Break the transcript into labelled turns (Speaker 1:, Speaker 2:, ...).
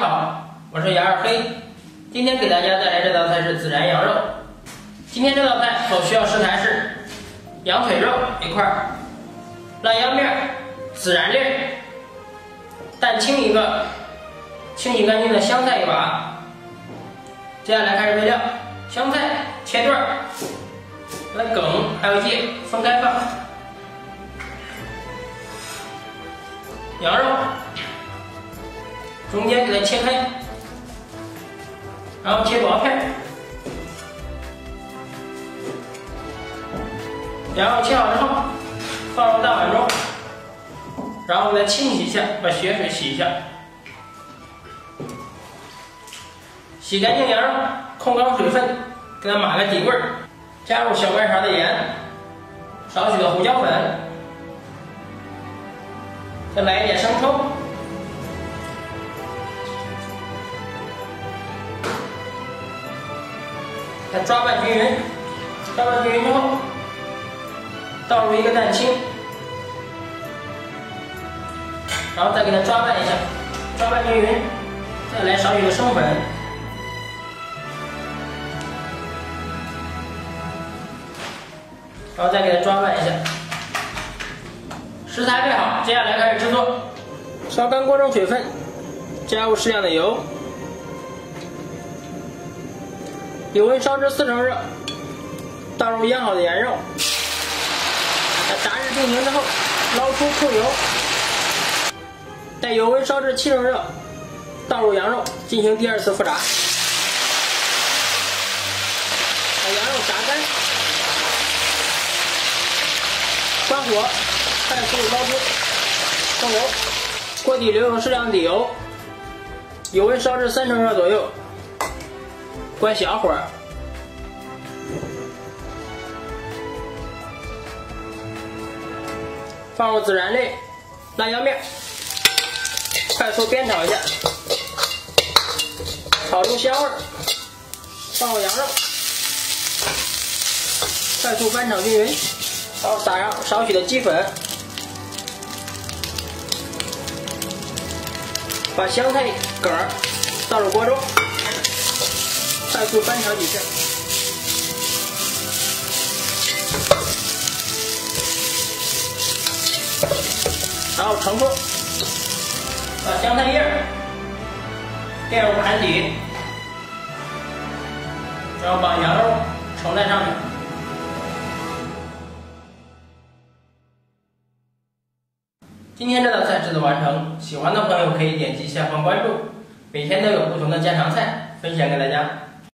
Speaker 1: 好，我是杨二黑，今天给大家带来这道菜是孜然羊肉。今天这道菜所需要食材是羊腿肉1块，烂羊面、孜然粒、蛋清1个，清洗干净的香菜1把。接下来开始备料，香菜切段，把梗还有叶分开放。羊肉中间给它切开，然后切薄片。羊肉切好之后，放入大碗中，然后再清洗一下，把血水洗一下。洗干净羊肉，控高水分，给它码个底味儿。加入小半勺的盐，少许的胡椒粉，再来一点生抽。再抓拌均匀，抓拌均匀之后，倒入1个蛋清，然后再给它抓拌一下，抓拌均匀，再来少许的生粉，然后再给它抓拌一下。食材备好，接下来开始制作。烧干锅中水分，加入适量的油。油温烧至4成热，倒入腌好的羊肉，在炸至定型之后，捞出控油。待油温烧至7成热，倒入羊肉进行第2次复炸，把羊肉炸干，关火，快速捞出，控油。锅底留有适量底油，油温烧至3成热左右。关小火，放入孜然粒、辣椒面，快速煸炒一下，炒出香味，放入羊肉，快速翻炒均匀，然后撒上少许的鸡粉，把香菜梗倒入锅中。快速翻炒几下，然后盛出，把香菜叶垫入盘底，然后把羊肉盛在上面。今天这道菜制作完成，喜欢的朋友可以点击下方关注，每天都有不同的家常菜分享给大家。